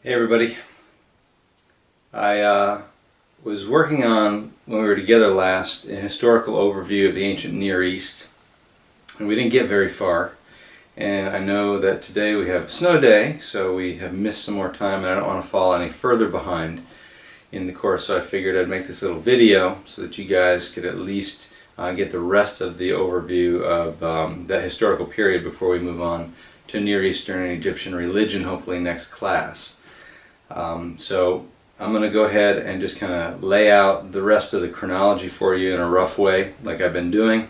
Hey everybody. I was working on, when we were together last, an historical overview of the ancient Near East, and we didn't get very far. And I know that today we have a snow day, so we have missed some more time, and I don't want to fall any further behind in the course, so I figured I'd make this little video so that you guys could at least get the rest of the overview of that historical period before we move on to Near Eastern and Egyptian religion, hopefully next class. So I'm going to go ahead and just kind of lay out the rest of the chronology for you in a rough way, like I've been doing.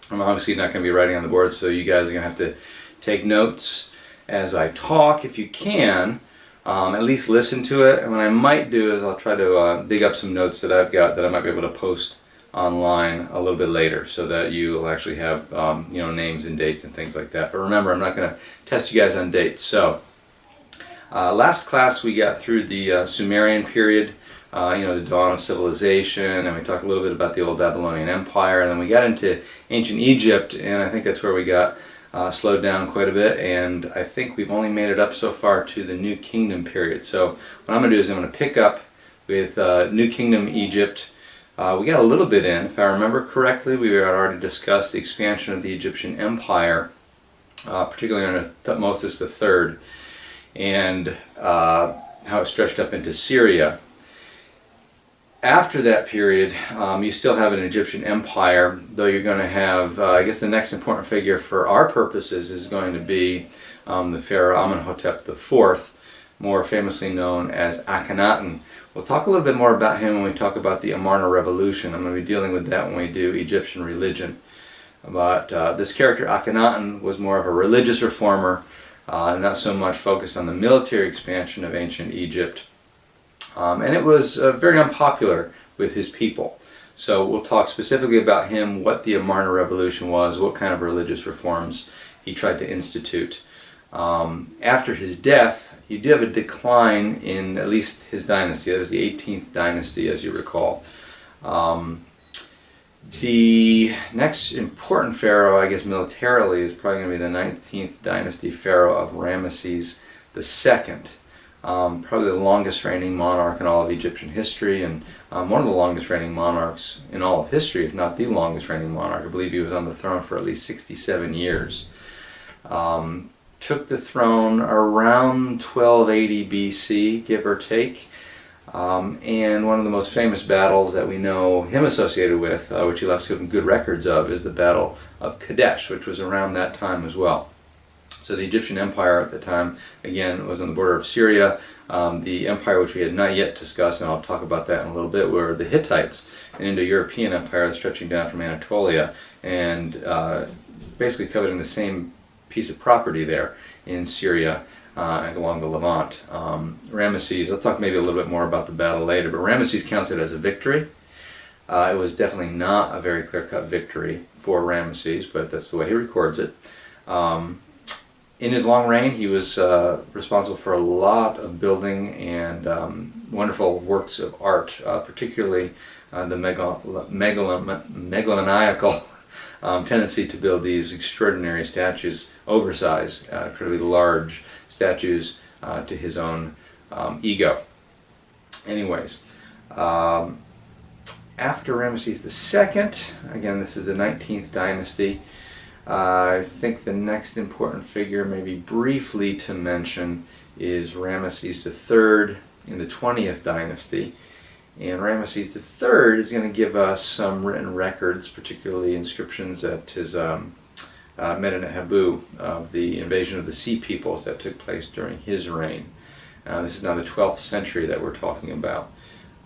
I'm obviously not going to be writing on the board, so you guys are going to have to take notes as I talk if you can. At least listen to it, and what I might do is I'll try to dig up some notes that I've got that I might be able to post online a little bit later, so that you will actually have names and dates and things like that. But remember, I'm not going to test you guys on dates. So last class we got through the Sumerian period, the dawn of civilization, and we talked a little bit about the old Babylonian Empire, and then we got into ancient Egypt, and I think that's where we got slowed down quite a bit, and I think we've only made it up so far to the New Kingdom period. So what I'm going to do is I'm going to pick up with New Kingdom Egypt. We got a little bit in, if I remember correctly. We had already discussed the expansion of the Egyptian Empire, particularly under Thutmose III, and how it stretched up into Syria. After that period, you still have an Egyptian empire, though you're going to have, I guess the next important figure for our purposes is going to be the Pharaoh Amenhotep IV, more famously known as Akhenaten. We'll talk a little bit more about him when we talk about the Amarna Revolution. I'm going to be dealing with that when we do Egyptian religion. But this character Akhenaten was more of a religious reformer, not so much focused on the military expansion of ancient Egypt. And it was very unpopular with his people. So we'll talk specifically about him, what the Amarna Revolution was, what kind of religious reforms he tried to institute. After his death, you do have a decline in at least his dynasty. That was the 18th dynasty, as you recall. The next important pharaoh, I guess militarily, is probably going to be the 19th dynasty pharaoh of Ramesses II. Probably the longest reigning monarch in all of Egyptian history, and one of the longest reigning monarchs in all of history, if not the longest reigning monarch. I believe he was on the throne for at least 67 years. Took the throne around 1280 BC, give or take. And one of the most famous battles that we know him associated with, which he left some good records of, is the Battle of Kadesh, which was around that time as well. So the Egyptian Empire at the time, again, was on the border of Syria. The empire which we had not yet discussed, and I'll talk about that in a little bit, were the Hittites, an Indo-European empire stretching down from Anatolia and basically coveting the same piece of property there in Syria and along the Levant. Ramesses, I'll talk maybe a little bit more about the battle later, but Ramesses counts it as a victory. It was definitely not a very clear-cut victory for Ramesses, but that's the way he records it. In his long reign, he was responsible for a lot of building and wonderful works of art, particularly the megalomaniacal tendency to build these extraordinary statues, oversized, incredibly large statues to his own ego. Anyways, after Ramesses II, again this is the 19th dynasty, I think the next important figure, maybe briefly to mention, is Ramesses III in the 20th dynasty. And Ramesses III is going to give us some written records, particularly inscriptions at his Medinet Habu, of the invasion of the Sea Peoples that took place during his reign. This is now the 12th century that we're talking about.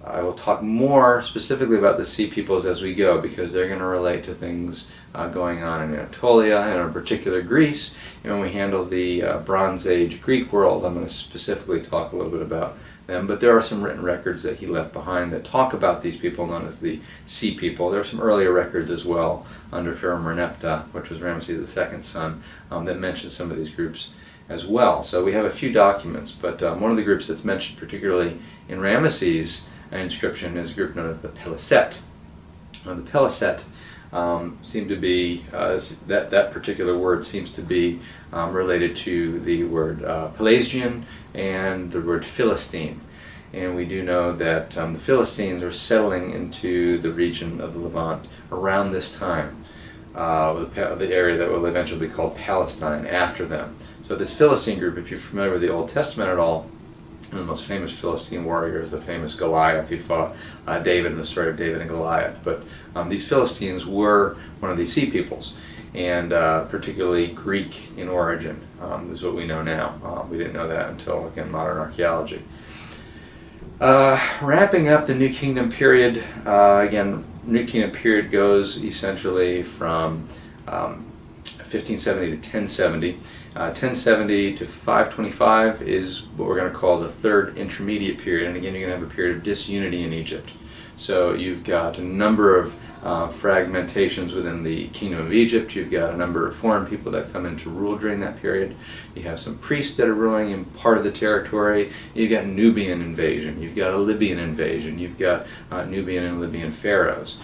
I will talk more specifically about the Sea Peoples as we go, because they're going to relate to things going on in Anatolia and in particular Greece. And when we handle the Bronze Age Greek world, I'm going to specifically talk a little bit about them. But there are some written records that he left behind that talk about these people known as the Sea People. There are some earlier records as well under Pharaoh Merneptah, which was Ramesses II's son, that mention some of these groups as well. So we have a few documents, but one of the groups that's mentioned particularly in Ramesses' inscription is a group known as the Peliset. Now, the Peliset seem to be, that particular word seems to be related to the word Pelasgian and the word Philistine. And we do know that the Philistines are settling into the region of the Levant around this time, the area that will eventually be called Palestine after them. So this Philistine group, if you're familiar with the Old Testament at all, one of the most famous Philistine warriors, the famous Goliath. He fought David in the story of David and Goliath. But these Philistines were one of these sea peoples, and particularly Greek in origin, is what we know now. We didn't know that until, again, modern archaeology. Wrapping up the New Kingdom period, again, New Kingdom period goes essentially from 1570 to 1070. 1070 to 525 is what we're going to call the third intermediate period, and again you're going to have a period of disunity in Egypt. So you've got a number of fragmentations within the Kingdom of Egypt. You've got a number of foreign people that come in to rule during that period. You have some priests that are ruling in part of the territory. You've got Nubian invasion. You've got a Libyan invasion. You've got Nubian and Libyan pharaohs.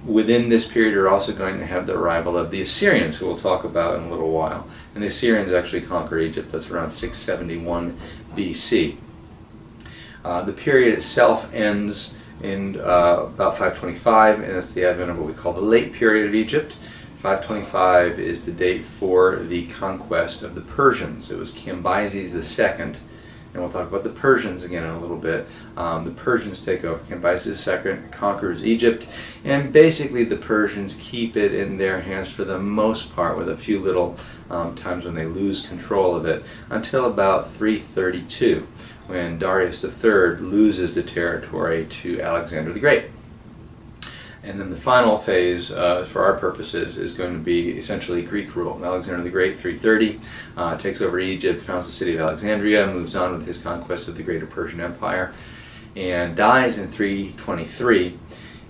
Within this period, you're also going to have the arrival of the Assyrians, who we'll talk about in a little while. And the Assyrians actually conquer Egypt. That's around 671 BC. The period itself ends in about 525, and it's the advent of what we call the late period of Egypt. 525 is the date for the conquest of the Persians. It was Cambyses II, and we'll talk about the Persians again in a little bit. The Persians take over. Cambyses II conquers Egypt, and basically the Persians keep it in their hands for the most part, with a few little times when they lose control of it, until about 332, when Darius III loses the territory to Alexander the Great. And then the final phase, for our purposes, is going to be essentially Greek rule. Alexander the Great, 330, takes over Egypt, founds the city of Alexandria, moves on with his conquest of the greater Persian Empire, and dies in 323.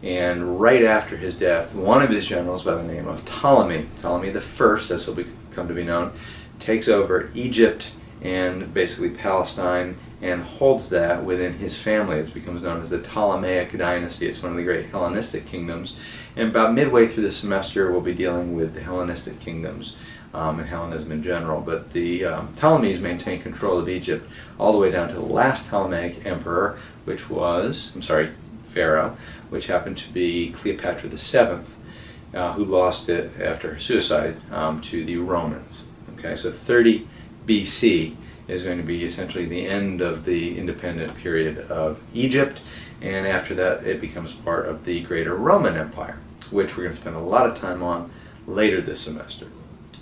And right after his death, one of his generals by the name of Ptolemy the First, as he'll come to be known, takes over Egypt and basically Palestine, and holds that within his family. It becomes known as the Ptolemaic dynasty. It's one of the great Hellenistic kingdoms. And about midway through the semester, we'll be dealing with the Hellenistic kingdoms and Hellenism in general. But the Ptolemies maintained control of Egypt all the way down to the last Ptolemaic emperor, Pharaoh, which happened to be Cleopatra VII, who lost it after her suicide to the Romans. Okay, so 30 BC is going to be essentially the end of the independent period of Egypt, and after that it becomes part of the greater Roman Empire, which we're going to spend a lot of time on later this semester.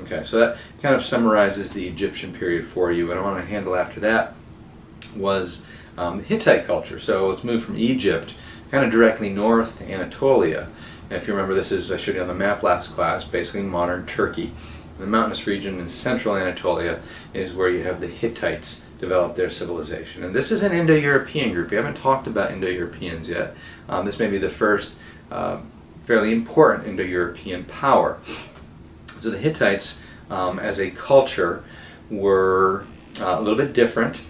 Okay, so that kind of summarizes the Egyptian period for you. What I want to handle after that was the Hittite culture. So let's move from Egypt kind of directly north to Anatolia. And if you remember, this is, I showed you on the map last class, basically modern Turkey. The mountainous region in central Anatolia is where you have the Hittites develop their civilization. And this is an Indo-European group. We haven't talked about Indo-Europeans yet. This may be the first fairly important Indo-European power. So the Hittites, as a culture, were a little bit different.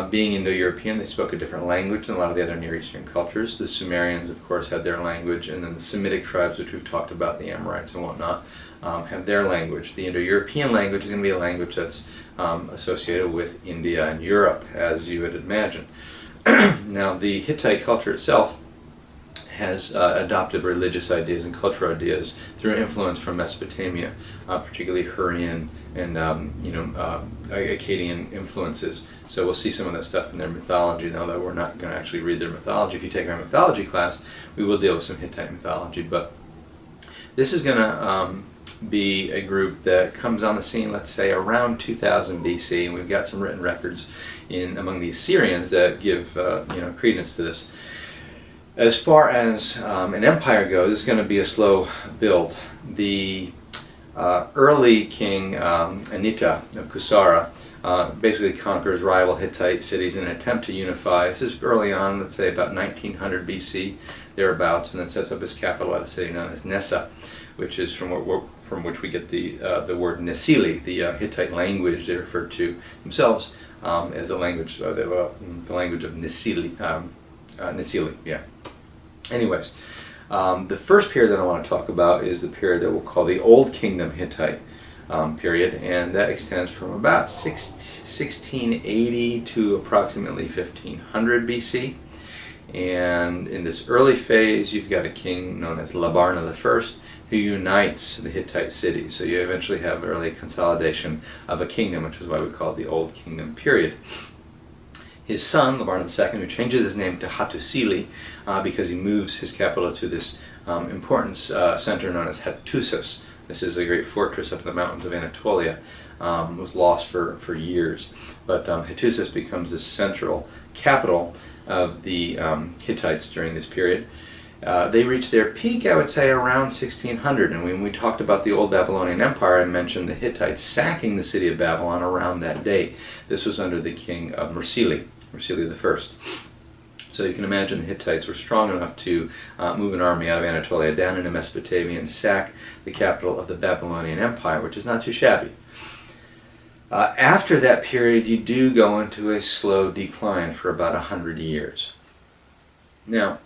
Being Indo-European, they spoke a different language than a lot of the other Near Eastern cultures. The Sumerians, of course, had their language, and then the Semitic tribes, which we've talked about, the Amorites and whatnot, have their language. The Indo-European language is going to be a language that's associated with India and Europe, as you would imagine. Now, the Hittite culture itself has adopted religious ideas and cultural ideas through influence from Mesopotamia, particularly Hurrian and Akkadian influences. So we'll see some of that stuff in their mythology, though that we're not going to actually read their mythology. If you take our mythology class, we will deal with some Hittite mythology, but this is going to be a group that comes on the scene, let's say, around 2000 BC, and we've got some written records among the Assyrians that give credence to this. As far as an empire goes, it's going to be a slow build. The early king Anita of Kusara basically conquers rival Hittite cities in an attempt to unify. This is early on, let's say about 1900 BC, thereabouts, and then sets up his capital at a city known as Nessa, which is from which we get the word Nisili, the Hittite language. They refer to themselves as the language of Nisili. Nisili, yeah. Anyways, The first period that I want to talk about is the period that we'll call the Old Kingdom Hittite period, and that extends from about 1680 to approximately 1500 BC. And in this early phase, you've got a king known as Labarna I, who unites the Hittite cities. So you eventually have early consolidation of a kingdom, which is why we call it the Old Kingdom period. His son, Labarna II, who changes his name to Hattusili because he moves his capital to this important center known as Hattusis. This is a great fortress up in the mountains of Anatolia. Was lost for years. But Hattusis becomes the central capital of the Hittites during this period. They reached their peak, I would say, around 1600. And when we talked about the Old Babylonian Empire, I mentioned the Hittites sacking the city of Babylon around that date. This was under the king of Mursili I. So you can imagine the Hittites were strong enough to move an army out of Anatolia down into Mesopotamia and sack the capital of the Babylonian Empire, which is not too shabby. After that period, you do go into a slow decline for about 100 years. Now,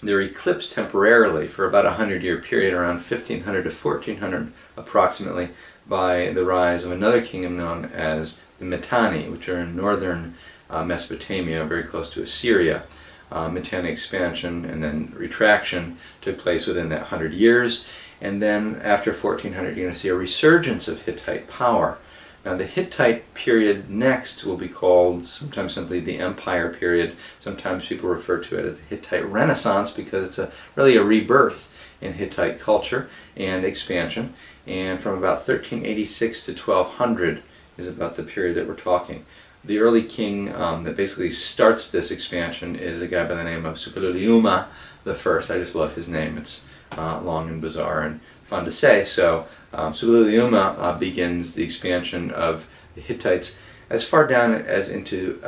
they're eclipsed temporarily for about a 100-year period, around 1500 to 1400 approximately, by the rise of another kingdom known as the Mitanni, which are in northern Mesopotamia, very close to Assyria. Mitanni expansion and then retraction took place within that 100 years. And then after 1400, you're going to see a resurgence of Hittite power. Now the Hittite period next will be called sometimes simply the Empire period. Sometimes people refer to it as the Hittite Renaissance because it's really a rebirth in Hittite culture and expansion. And from about 1386 to 1200 is about the period that we're talking. The early king that basically starts this expansion is a guy by the name of Suppiluliuma I. I just love his name. It's long and bizarre and fun to say. So Suppiluliuma begins the expansion of the Hittites as far down as into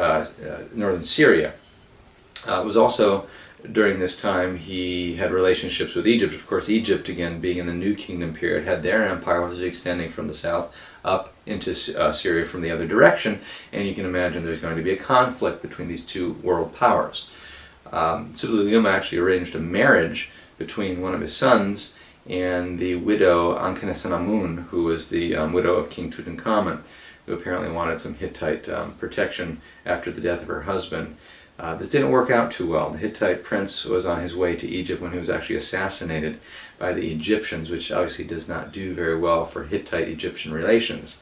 northern Syria. It was also during this time he had relationships with Egypt. Of course, Egypt, again, being in the New Kingdom period, had their empire, which was extending from the south up into Syria from the other direction, and you can imagine there's going to be a conflict between these two world powers. Suppiluliuma actually arranged a marriage between one of his sons and the widow Ankhesenamun, who was the widow of King Tutankhamun, who apparently wanted some Hittite protection after the death of her husband. This didn't work out too well. The Hittite prince was on his way to Egypt when he was actually assassinated by the Egyptians, which obviously does not do very well for Hittite-Egyptian relations.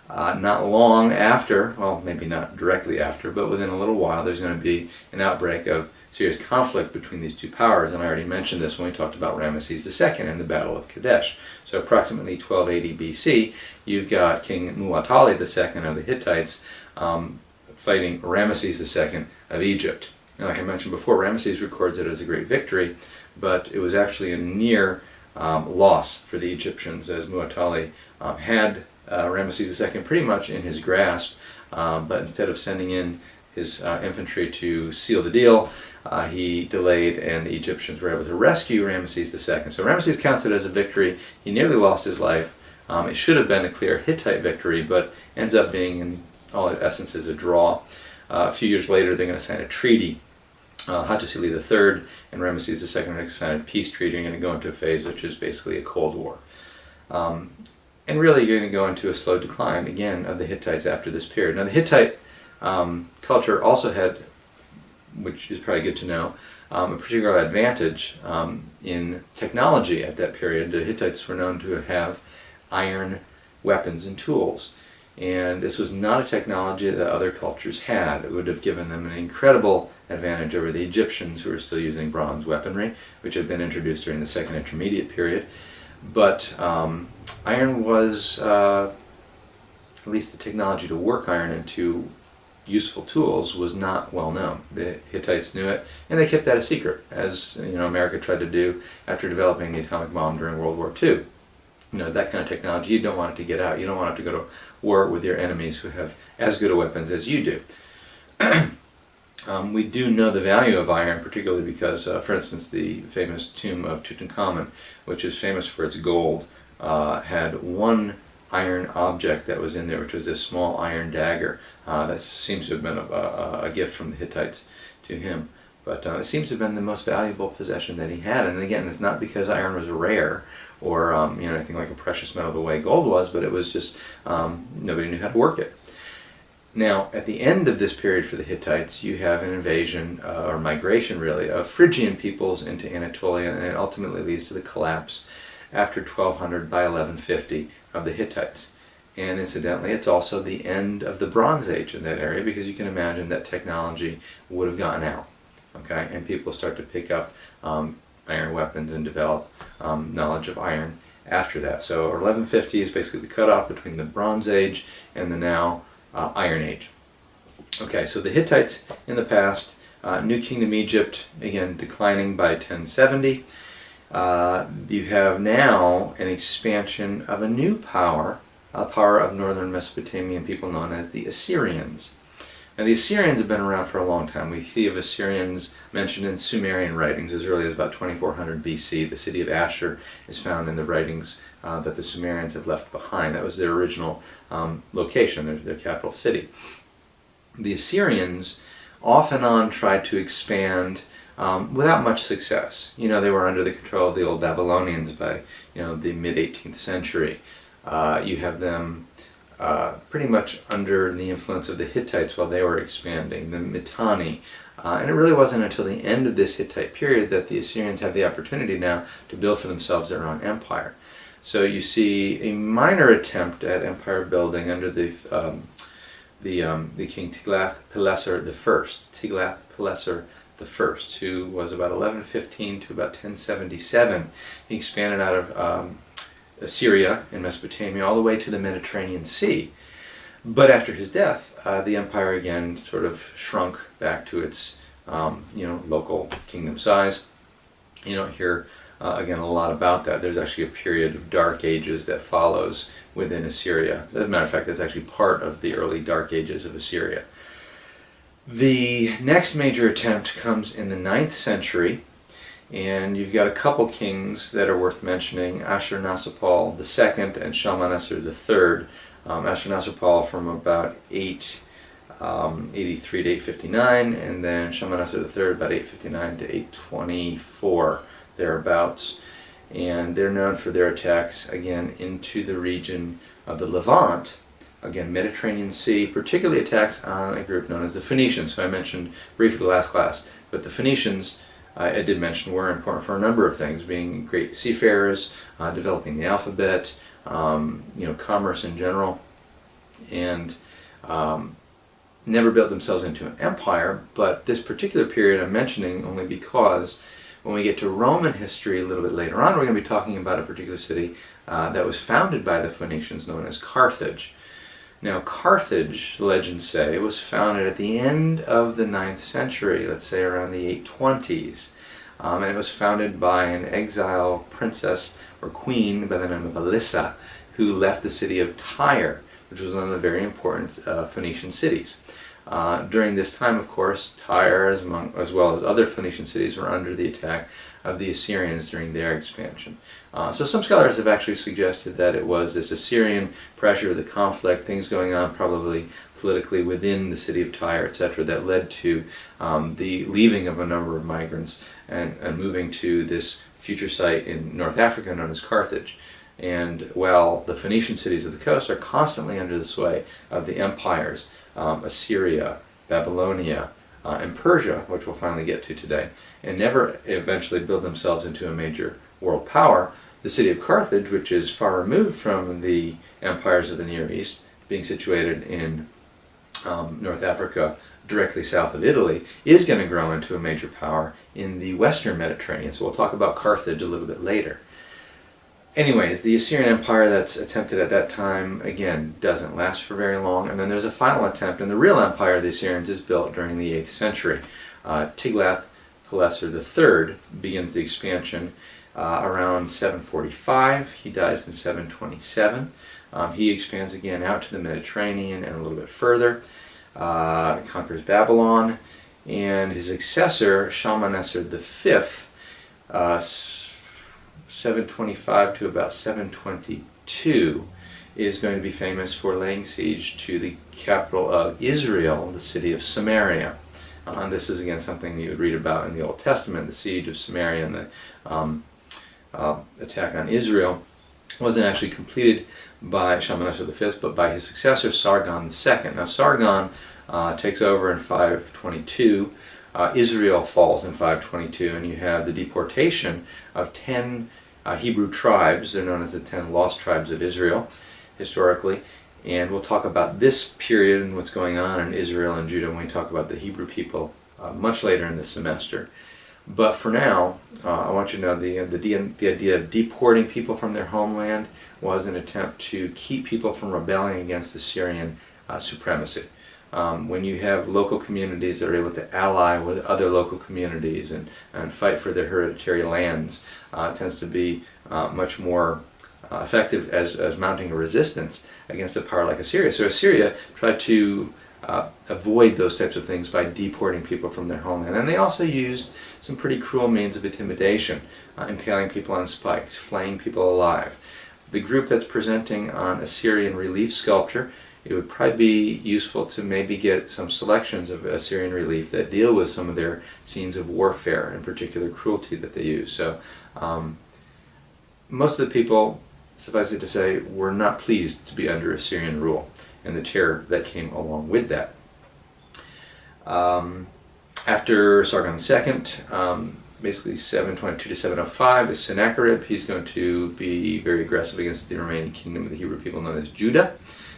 Not long after, well, maybe not directly after, but within a little while, there's going to be an outbreak of serious conflict between these two powers, and I already mentioned this when we talked about Ramesses II and the Battle of Kadesh. So approximately 1280 BC, you've got King Muwatalli II of the Hittites fighting Ramesses II of Egypt. And like I mentioned before, Ramesses records it as a great victory, but it was actually a near loss for the Egyptians, as Muwatalli had Ramesses II pretty much in his grasp, but instead of sending in his infantry to seal the deal, he delayed, and the Egyptians were able to rescue Ramesses II. So Ramesses counts it as a victory. He nearly lost his life. It should have been a clear Hittite victory, but ends up being, in all essence, is a draw. A few years later, they're going to sign a treaty. Hattusili III and Ramesses II are going to sign a peace treaty and going to go into a phase which is basically a Cold War. And really, you're going to go into a slow decline, again, of the Hittites after this period. Now, the Hittite culture also had, which is probably good to know, a particular advantage in technology at that period. The Hittites were known to have iron weapons and tools. And this was not a technology that other cultures had. It would have given them an incredible advantage over the Egyptians, who were still using bronze weaponry, which had been introduced during the Second Intermediate period. But iron was, at least the technology to work iron into useful tools, was not well known. The Hittites knew it, and they kept that a secret, as America tried to do after developing the atomic bomb during World War II. That kind of technology, you don't want it to get out. You don't want it to go to war with your enemies who have as good a weapons as you do. We do know the value of iron, particularly because, for instance, the famous tomb of Tutankhamun, which is famous for its gold, had one iron object that was in there, which was this small iron dagger. That seems to have been a gift from the Hittites to him. But it seems to have been the most valuable possession that he had. And again, it's not because iron was rare or anything like a precious metal the way gold was, but it was just nobody knew how to work it. Now, at the end of this period for the Hittites, you have an invasion, or migration really, of Phrygian peoples into Anatolia, and it ultimately leads to the collapse after 1200 by 1150 of the Hittites. And incidentally, it's also the end of the Bronze Age in that area, because you can imagine that technology would have gotten out, okay? And people start to pick up iron weapons and develop knowledge of iron after that. So 1150 is basically the cutoff between the Bronze Age and the now Iron Age. Okay, so the Hittites in the past, New Kingdom Egypt, again declining by 1070. You have now an expansion of a new power, a power of northern Mesopotamian people known as the Assyrians. Now the Assyrians have been around for a long time. We see of Assyrians mentioned in Sumerian writings as early as about 2400 BC. The city of Ashur is found in the writings that the Sumerians have left behind. That was their original location, their capital city. The Assyrians off and on tried to expand without much success. They were under the control of the old Babylonians by the mid-18th century. You have them pretty much under the influence of the Hittites while they were expanding, the Mitanni. And it really wasn't until the end of this Hittite period that the Assyrians had the opportunity now to build for themselves their own empire. So you see a minor attempt at empire building under the king Tiglath-Pileser I, who was about 1115 to about 1077. He expanded out of Assyria in Mesopotamia all the way to the Mediterranean Sea. But after his death, the empire again sort of shrunk back to its local kingdom size. You don't hear again a lot about that. There's actually a period of dark ages that follows within Assyria. As a matter of fact, that's actually part of the early dark ages of Assyria. The next major attempt comes in the 9th century. And you've got a couple kings that are worth mentioning, Ashurnasirpal II and Shalmaneser III. Ashurnasirpal from about 883 to 859, and then Shalmaneser III about 859 to 824, thereabouts. And they're known for their attacks, again, into the region of the Levant, again, Mediterranean Sea, particularly attacks on a group known as the Phoenicians, who I mentioned briefly last class. But the Phoenicians, I did mention, were important for a number of things, being great seafarers, developing the alphabet, commerce in general, and never built themselves into an empire. But this particular period I'm mentioning only because when we get to Roman history a little bit later on, we're going to be talking about a particular city that was founded by the Phoenicians known as Carthage. Now Carthage, legends say, was founded at the end of the 9th century, let's say around the 820s. And it was founded by an exile princess or queen by the name of Alyssa, who left the city of Tyre, which was one of the very important Phoenician cities. During this time, of course, Tyre, as well as other Phoenician cities, were under the attack of the Assyrians during their expansion. So some scholars have actually suggested that it was this Assyrian pressure, the conflict, things going on probably politically within the city of Tyre, etc., that led to the leaving of a number of migrants and moving to this future site in North Africa known as Carthage. And while the Phoenician cities of the coast are constantly under the sway of the empires, Assyria, Babylonia, and Persia, which we'll finally get to today, and never eventually build themselves into a major world power, the city of Carthage, which is far removed from the empires of the Near East, being situated in North Africa, directly south of Italy, is going to grow into a major power in the Western Mediterranean. So we'll talk about Carthage a little bit later. Anyways, the Assyrian Empire that's attempted at that time, again, doesn't last for very long. And then there's a final attempt, and the real empire of the Assyrians is built during the 8th century. Tiglath-Pileser III begins the expansion around 745. He dies in 727. He expands again out to the Mediterranean and a little bit further. Conquers Babylon. And his successor, Shalmaneser V, 725 to about 722, is going to be famous for laying siege to the capital of Israel, the city of Samaria. And this is again something you would read about in the Old Testament. The siege of Samaria and the attack on Israel wasn't actually completed by Shalmaneser V, but by his successor Sargon II. Now Sargon takes over in 522. Israel falls in 522, and you have the deportation of 10 Hebrew tribes. They're known as the 10 lost tribes of Israel, historically. And we'll talk about this period and what's going on in Israel and Judah when we talk about the Hebrew people much later in this semester. But for now, I want you to know the idea of deporting people from their homeland was an attempt to keep people from rebelling against Assyrian supremacy. When you have local communities that are able to ally with other local communities and fight for their hereditary lands, it tends to be much more effective as mounting a resistance against a power like Assyria. So Assyria tried to avoid those types of things by deporting people from their homeland. And they also used some pretty cruel means of intimidation, impaling people on spikes, flaying people alive. The group that's presenting on Assyrian relief sculpture, it would probably be useful to maybe get some selections of Assyrian relief that deal with some of their scenes of warfare, in particular cruelty that they use. So most of the people, suffice it to say, were not pleased to be under Assyrian rule and the terror that came along with that. After Sargon II, basically 722 to 705, is Sennacherib. He's going to be very aggressive against the remaining kingdom of the Hebrew people known as Judah,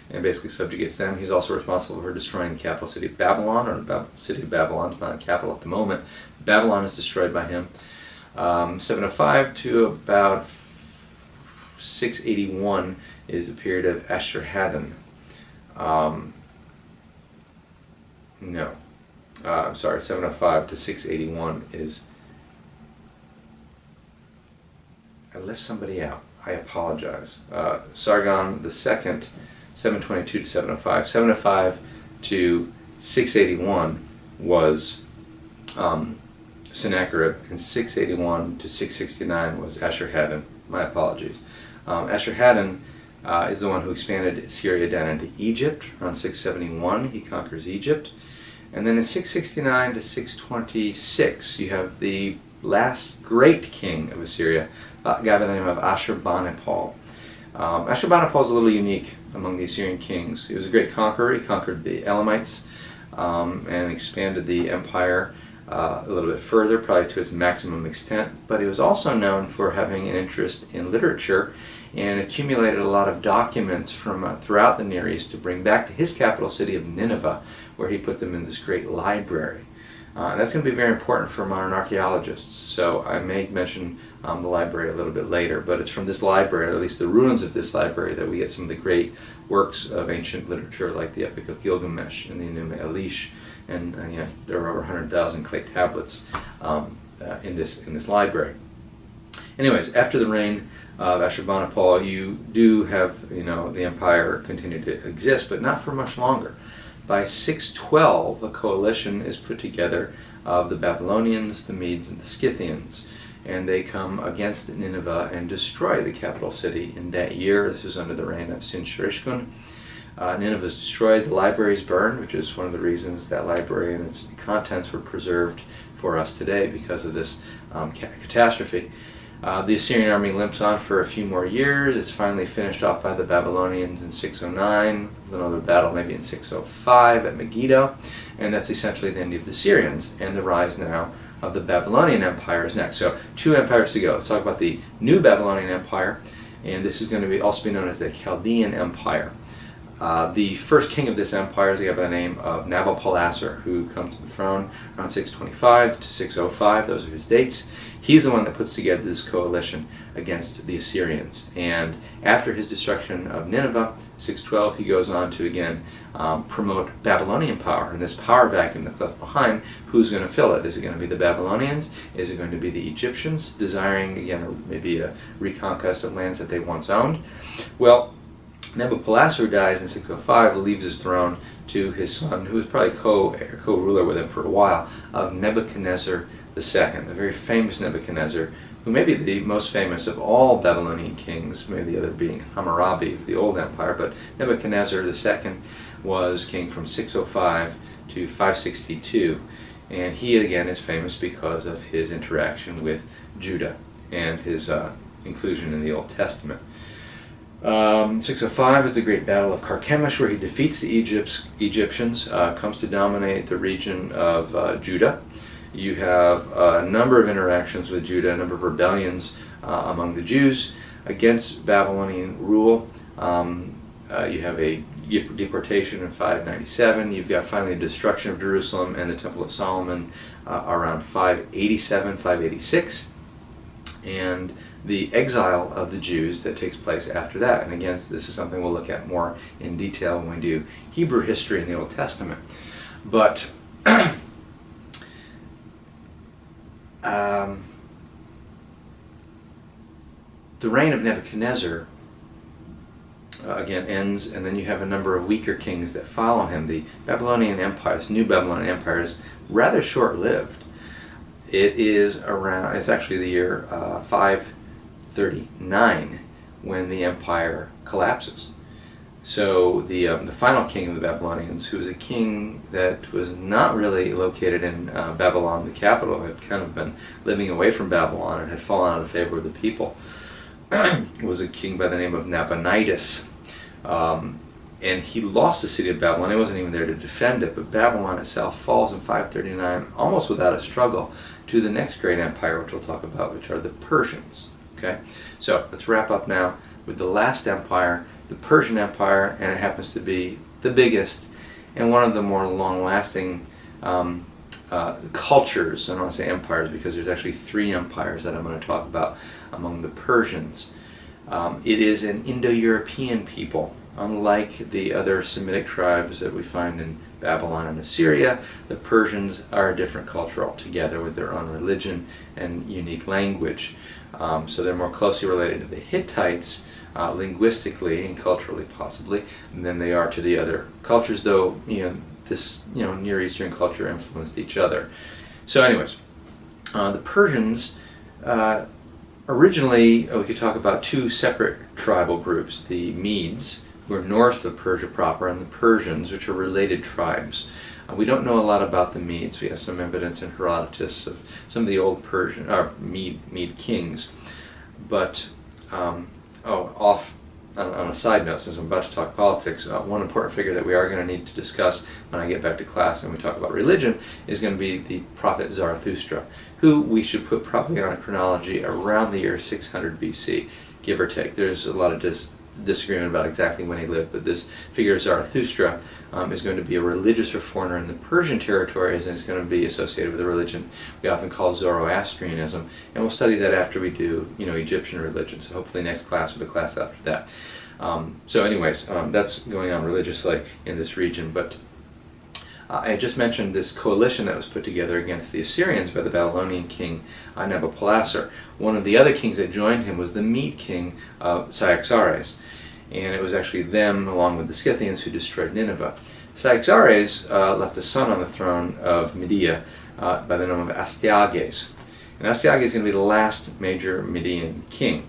and basically subjugates them. He's also responsible for destroying the capital city of Babylon, or the city of Babylon is not a capital at the moment. Babylon is destroyed by him. 705 to about 681 is a period of Ashur-Haddon. I'm sorry, 705 to 681 is... I left somebody out. I apologize. Sargon II, 722 to 705. 705 to 681 was Sennacherib, and 681 to 669 was Ashur-Haddon. My apologies. Ashur-Haddon is the one who expanded Assyria down into Egypt. Around 671, he conquers Egypt. And then in 669 to 626, you have the last great king of Assyria, a guy by the name of Ashurbanipal. Ashurbanipal is a little unique among the Assyrian kings. He was a great conqueror. He conquered the Elamites and expanded the empire a little bit further, probably to its maximum extent. But he was also known for having an interest in literature and accumulated a lot of documents from throughout the Near East to bring back to his capital city of Nineveh, where he put them in this great library. That's going to be very important for modern archaeologists, so I may mention the library a little bit later, but it's from this library, or at least the ruins of this library, that we get some of the great works of ancient literature like the Epic of Gilgamesh and the Enuma Elish, and there are over 100,000 clay tablets in this library. Anyways, after the reign of Ashurbanipal, you do have the empire continue to exist, but not for much longer. By 612, a coalition is put together of the Babylonians, the Medes, and the Scythians, and they come against Nineveh and destroy the capital city in that year. This is under the reign of Sin-Shirishkun. Nineveh is destroyed, the library is burned, which is one of the reasons that library and its contents were preserved for us today because of this catastrophe. The Assyrian army limps on for a few more years. It's finally finished off by the Babylonians in 609, another battle maybe in 605 at Megiddo, and that's essentially the end of the Assyrians, and the rise now of the Babylonian Empire is next. So 2 empires to go. Let's talk about the new Babylonian Empire, and this is going to also be known as the Chaldean Empire. The first king of this empire is a guy by the name of Nabopolassar, who comes to the throne around 625 to 605. Those are his dates. He's the one that puts together this coalition against the Assyrians. And after his destruction of Nineveh, 612, he goes on to again promote Babylonian power. And this power vacuum that's left behind, who's going to fill it? Is it going to be the Babylonians? Is it going to be the Egyptians, desiring again maybe a reconquest of lands that they once owned? Well, Nabopolassar dies in 605, leaves his throne to his son, who was probably co-ruler with him for a while, of Nebuchadnezzar II, the very famous Nebuchadnezzar, who may be the most famous of all Babylonian kings, maybe the other being Hammurabi of the Old Empire, but Nebuchadnezzar II was king from 605 to 562. And he again is famous because of his interaction with Judah and his inclusion in the Old Testament. 605 is the Great Battle of Carchemish, where he defeats the Egyptians, comes to dominate the region of Judah. You have a number of interactions with Judah, a number of rebellions among the Jews against Babylonian rule. You have a deportation in 597. You've got finally the destruction of Jerusalem and the Temple of Solomon around 587, 586. And the exile of the Jews that takes place after that. And again, this is something we'll look at more in detail when we do Hebrew history in the Old Testament. But the reign of Nebuchadnezzar again ends, and then you have a number of weaker kings that follow him. The Babylonian Empire, this new Babylonian Empire, is rather short-lived. It's actually the year 539 when the empire collapses. So the final king of the Babylonians, who was a king that was not really located in Babylon, the capital, had kind of been living away from Babylon and had fallen out of favor with the people, was a king by the name of Nabonidus. And he lost the city of Babylon. He wasn't even there to defend it, but Babylon itself falls in 539 almost without a struggle to the next great empire, which we'll talk about, which are the Persians. Okay, so let's wrap up now with the last empire, the Persian Empire, and it happens to be the biggest and one of the more long-lasting cultures. I don't want to say empires because there's actually 3 empires that I'm going to talk about among the Persians. It is an Indo-European people. Unlike the other Semitic tribes that we find in Babylon and Assyria, the Persians are a different culture altogether with their own religion and unique language. So they're more closely related to the Hittites linguistically and culturally possibly than they are to the other cultures, though this Near Eastern culture influenced each other. So anyways, the Persians originally, we could talk about 2 separate tribal groups, the Medes, who are north of Persia proper, and the Persians, which are related tribes. We don't know a lot about the Medes. We have some evidence in Herodotus of some of the old Persian or Mede kings. But on a side note, since I'm about to talk politics, one important figure that we are going to need to discuss when I get back to class and we talk about religion is going to be the prophet Zarathustra, who we should put probably on a chronology around the year 600 BC, give or take. There's a lot of disagreement about exactly when he lived, but this figure Zarathustra is going to be a religious reformer in the Persian territories, and is going to be associated with a religion we often call Zoroastrianism, and we'll study that after we do Egyptian religion, so hopefully next class or the class after that. So anyways, that's going on religiously in this region. But I had just mentioned this coalition that was put together against the Assyrians by the Babylonian king Nabopolassar. One of the other kings that joined him was the Mede king Cyaxares, and it was actually them, along with the Scythians, who destroyed Nineveh. Cyaxares left a son on the throne of Media by the name of Astyages. And Astyages is going to be the last major Median king.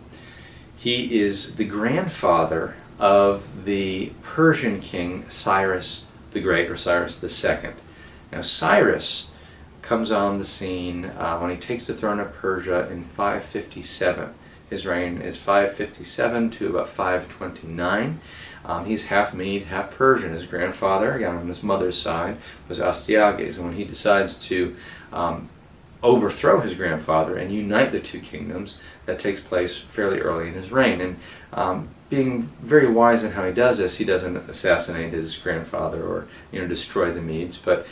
He is the grandfather of the Persian king Cyrus the Great, or Cyrus II. Now Cyrus comes on the scene when he takes the throne of Persia in 557. His reign is 557 to about 529. He's half Mede, half Persian. His grandfather, again on his mother's side, was Astyages, and when he decides to overthrow his grandfather and unite the 2 kingdoms, that takes place fairly early in his reign. And being very wise in how he does this, he doesn't assassinate his grandfather or destroy the Medes, but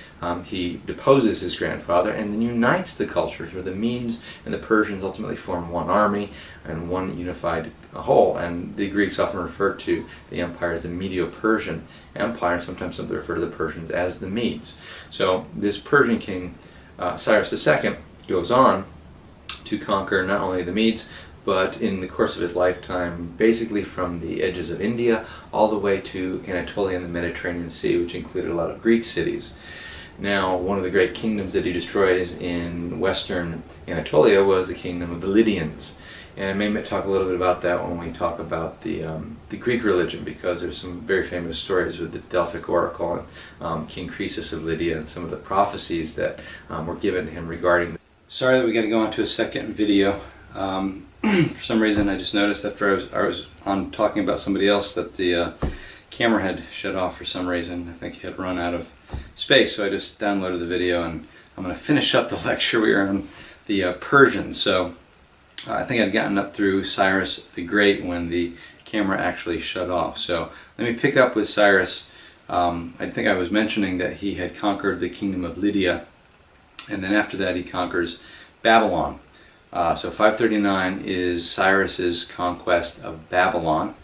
he deposes his grandfather and then unites the cultures, where the Medes and the Persians ultimately form one army and one unified whole. And the Greeks often refer to the empire as the Medo-Persian Empire, and sometimes they refer to the Persians as the Medes. So this Persian king Cyrus II goes on to conquer not only the Medes, but in the course of his lifetime, basically from the edges of India all the way to Anatolia and the Mediterranean Sea, which included a lot of Greek cities. Now, one of the great kingdoms that he destroys in western Anatolia was the kingdom of the Lydians. And I may talk a little bit about that when we talk about the Greek religion, because there's some very famous stories with the Delphic Oracle and King Croesus of Lydia and some of the prophecies that were given to him regarding. Sorry that we got to go on to a second video. For some reason I just noticed after I was on talking about somebody else that the camera had shut off for some reason. I think it had run out of space, so I just downloaded the video and I'm going to finish up the lecture. We are on the Persians. So I think I'd gotten up through Cyrus the Great when the camera actually shut off. So let me pick up with Cyrus. I think I was mentioning that he had conquered the kingdom of Lydia, and then after that he conquers Babylon. So 539 is Cyrus's conquest of Babylon,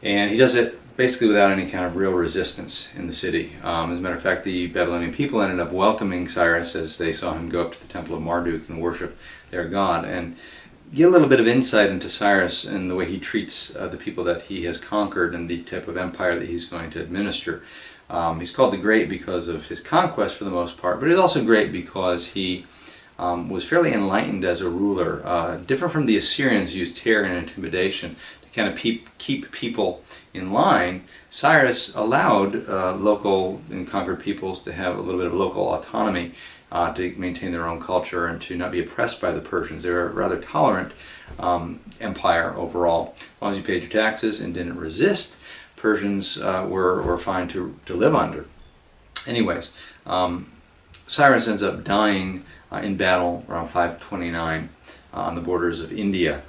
and he does it basically without any kind of real resistance in the city. As a matter of fact, the Babylonian people ended up welcoming Cyrus as they saw him go up to the temple of Marduk and worship their god. And get a little bit of insight into Cyrus and the way he treats the people that he has conquered and the type of empire that he's going to administer. He's called the Great because of his conquest for the most part, but he's also great because he was fairly enlightened as a ruler. Different from the Assyrians, who used terror and intimidation to kind of keep people in line. Cyrus allowed local and conquered peoples to have a little bit of local autonomy, to maintain their own culture and to not be oppressed by the Persians. They were a rather tolerant empire overall. As long as you paid your taxes and didn't resist, Persians were fine to live under. Anyways, Cyrus ends up dying in battle around 529 on the borders of India.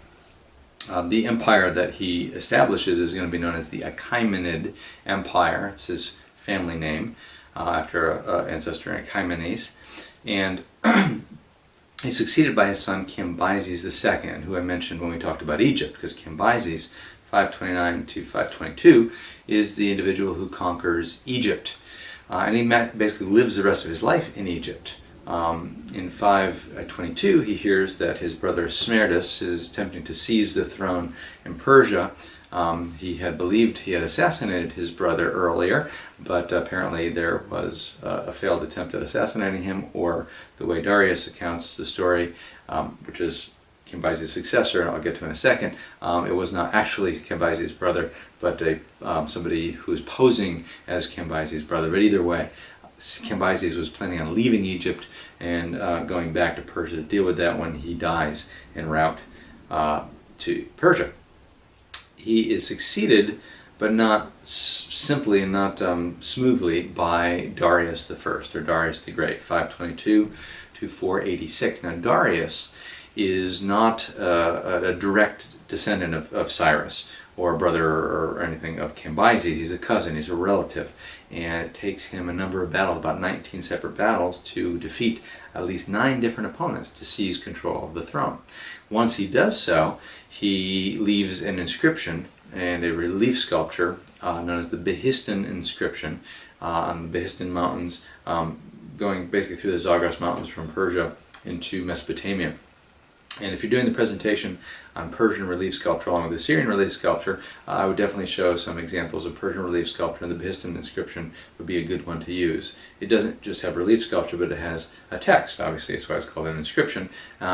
The empire that he establishes is going to be known as the Achaemenid Empire. It's his family name, after an ancestor Achaemenes. And he's succeeded by his son Cambyses II, who I mentioned when we talked about Egypt, because Cambyses, 529 to 522, is the individual who conquers Egypt. And he basically lives the rest of his life in Egypt. In 522, he hears that his brother Smerdis is attempting to seize the throne in Persia. He had believed he had assassinated his brother earlier, but apparently there was a failed attempt at assassinating him, or the way Darius accounts the story, which is Cambyses' successor, and I'll get to in a second, it was not actually Cambyses' brother, but somebody who was posing as Cambyses' brother. But either way, Cambyses was planning on leaving Egypt and going back to Persia to deal with that when he dies en route to Persia. He is succeeded, but not simply and not smoothly, by Darius I, or Darius the Great, 522 to 486. Now Darius is not a direct descendant of Cyrus, or a brother or anything of Cambyses. He's a cousin, he's a relative, and it takes him a number of battles, about 19 separate battles, to defeat at least 9 different opponents to seize control of the throne. Once he does so, he leaves an inscription and a relief sculpture known as the Behistun inscription on the Behistun Mountains, going basically through the Zagros Mountains from Persia into Mesopotamia. And if you're doing the presentation on Persian relief sculpture along with the Syrian relief sculpture, I would definitely show some examples of Persian relief sculpture, and the Behistun inscription would be a good one to use. It doesn't just have relief sculpture, but it has a text. Obviously, that's why it's called an inscription,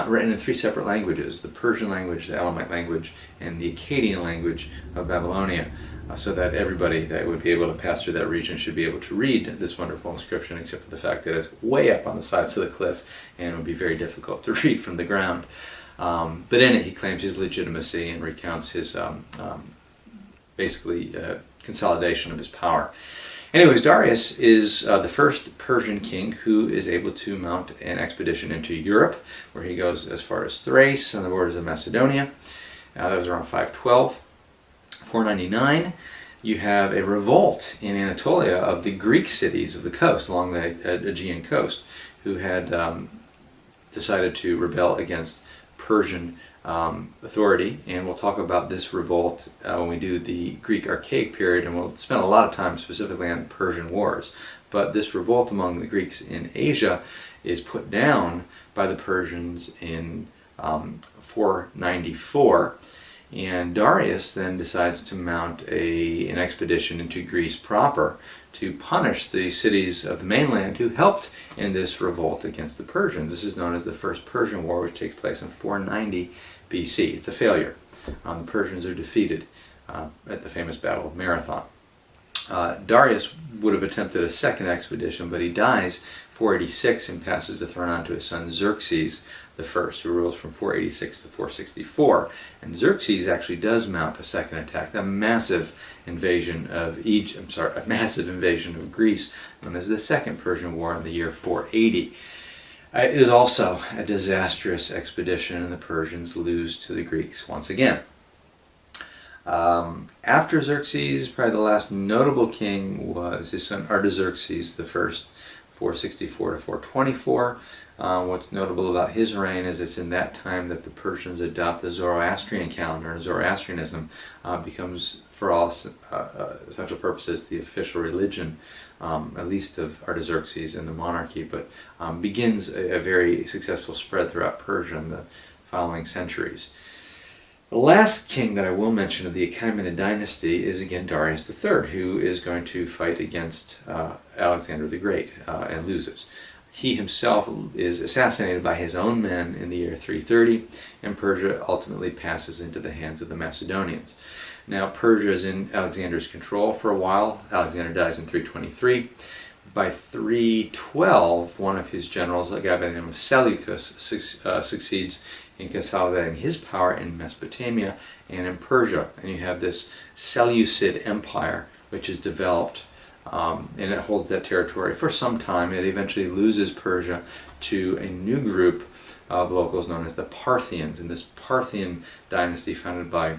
written in 3 separate languages: the Persian language, the Elamite language, and the Akkadian language of Babylonia, so that everybody that would be able to pass through that region should be able to read this wonderful inscription, except for the fact that it's way up on the sides of the cliff and it would be very difficult to read from the ground. But in it he claims his legitimacy and recounts his consolidation of his power. Anyways, Darius is the first Persian king who is able to mount an expedition into Europe, where he goes as far as Thrace on the borders of Macedonia. That was around 512. 499, you have a revolt in Anatolia of the Greek cities of the coast, along the Aegean coast, who had decided to rebel against Persian authority. And we'll talk about this revolt when we do the Greek Archaic period, and we'll spend a lot of time specifically on Persian wars. But this revolt among the Greeks in Asia is put down by the Persians in 494. And Darius then decides to mount an expedition into Greece proper to punish the cities of the mainland who helped in this revolt against the Persians. This is known as the First Persian War, which takes place in 490 BC. It's a failure. The Persians are defeated at the famous Battle of Marathon. Darius would have attempted a second expedition, but he dies 486 and passes the throne on to his son Xerxes I, who rules from 486 to 464. And Xerxes actually does mount a second attack, a massive invasion of a massive invasion of Greece, known as the Second Persian War in the year 480. It is also a disastrous expedition, and the Persians lose to the Greeks once again. After Xerxes, probably the last notable king was his son Artaxerxes I, 464 to 424. What's notable about his reign is it's in that time that the Persians adopt the Zoroastrian calendar, and Zoroastrianism becomes, for all essential purposes, the official religion, at least of Artaxerxes and the monarchy, but begins a very successful spread throughout Persia in the following centuries. The last king that I will mention of the Achaemenid dynasty is again Darius III, who is going to fight against Alexander the Great and loses. He himself is assassinated by his own men in the year 330, and Persia ultimately passes into the hands of the Macedonians. Now, Persia is in Alexander's control for a while. Alexander dies in 323. By 312, one of his generals, a guy by the name of Seleucus, succeeds in consolidating his power in Mesopotamia and in Persia. And you have this Seleucid Empire, which is developed, and it holds that territory for some time. It eventually loses Persia to a new group of locals known as the Parthians. And this Parthian dynasty, founded by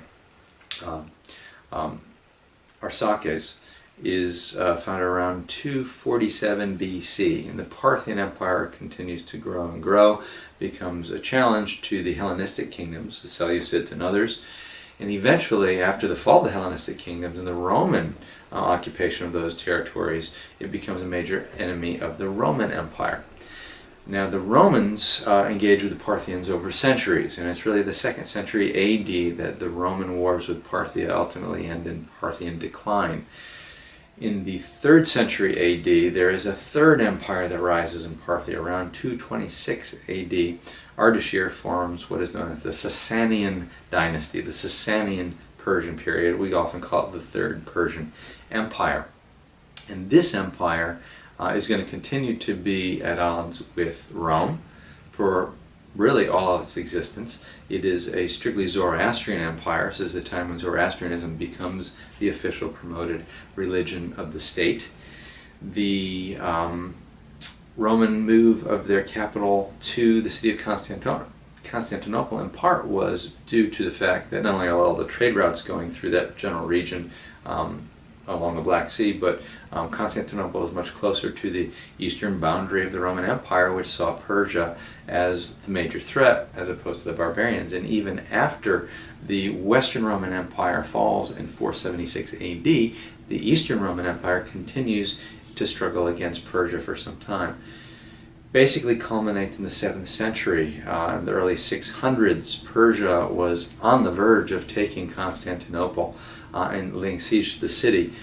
Arsaces, is founded around 247 BC, and the Parthian Empire continues to grow and grow, becomes a challenge to the Hellenistic kingdoms, the Seleucids and others, and eventually, after the fall of the Hellenistic kingdoms and the Roman occupation of those territories, it becomes a major enemy of the Roman Empire. Now, the Romans engaged with the Parthians over centuries, and it's really the 2nd century AD that the Roman wars with Parthia ultimately end in Parthian decline. In the 3rd century AD, there is a third empire that rises in Parthia. Around 226 AD, Ardashir forms what is known as the Sasanian dynasty, the Sasanian Persian period. We often call it the Third Persian Empire. And this empire is going to continue to be at odds with Rome for really all of its existence. It is a strictly Zoroastrian empire. This is the time when Zoroastrianism becomes the official promoted religion of the state. The Roman move of their capital to the city of Constantinople in part was due to the fact that not only are all the trade routes going through that general region along the Black Sea, but Constantinople is much closer to the eastern boundary of the Roman Empire, which saw Persia as the major threat as opposed to the barbarians. And even after the Western Roman Empire falls in 476 AD, the Eastern Roman Empire continues to struggle against Persia for some time. Basically culminates in the 7th century. In the early 600s, Persia was on the verge of taking Constantinople and laying siege to the city.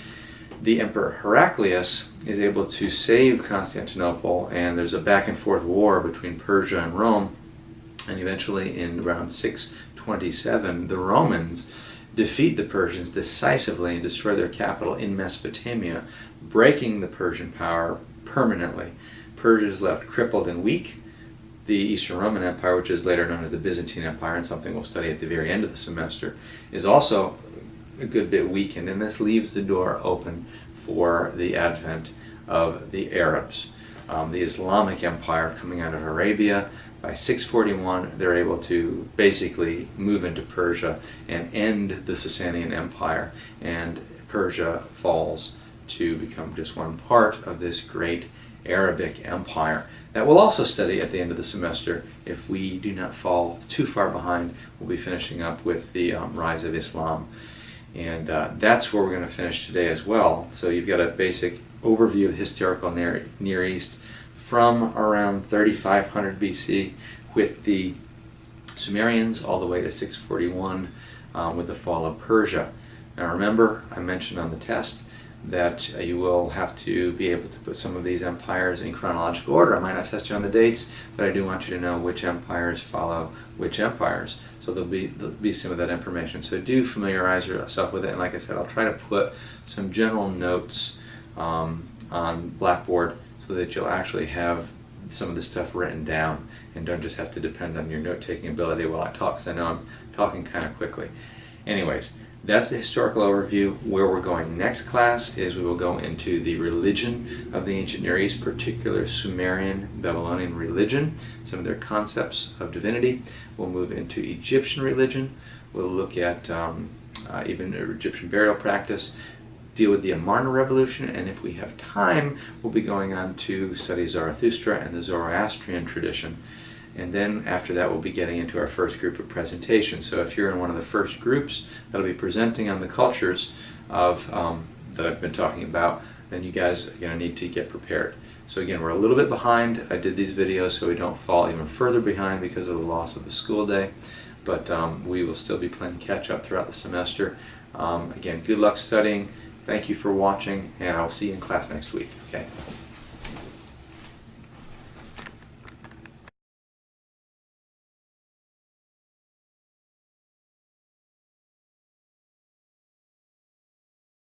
The Emperor Heraclius is able to save Constantinople, and there's a back and forth war between Persia and Rome, and eventually in around 627 the Romans defeat the Persians decisively and destroy their capital in Mesopotamia, breaking the Persian power permanently. Persia is left crippled and weak. The Eastern Roman Empire, which is later known as the Byzantine Empire, and something we'll study at the very end of the semester, is also a good bit weakened, and this leaves the door open for the advent of the Arabs. The Islamic Empire coming out of Arabia. By 641, they're able to basically move into Persia and end the Sasanian Empire, and Persia falls to become just one part of this great Arabic Empire that we'll also study at the end of the semester. If we do not fall too far behind, we'll be finishing up with the rise of Islam. And that's where we're going to finish today as well. So you've got a basic overview of the historical Near East from around 3500 BC with the Sumerians all the way to 641 with the fall of Persia. Now remember, I mentioned on the test, that you will have to be able to put some of these empires in chronological order. I might not test you on the dates, but I do want you to know which empires follow which empires. So there'll be some of that information. So do familiarize yourself with it. And like I said, I'll try to put some general notes on Blackboard so that you'll actually have some of this stuff written down and don't just have to depend on your note-taking ability while I talk, because I know I'm talking kind of quickly. Anyways, that's the historical overview. Where we're going next class is we will go into the religion of the ancient Near East, particular Sumerian Babylonian religion, some of their concepts of divinity. We'll move into Egyptian religion. We'll look at even Egyptian burial practice, deal with the Amarna Revolution, and if we have time, we'll be going on to study Zarathustra and the Zoroastrian tradition. And then after that, we'll be getting into our first group of presentations. So if you're in one of the first groups that'll be presenting on the cultures of that I've been talking about, then you guys are going to need to get prepared. So again, we're a little bit behind. I did these videos so we don't fall even further behind because of the loss of the school day. But we will still be playing catch up throughout the semester. Again, good luck studying. Thank you for watching, and I'll see you in class next week. Okay.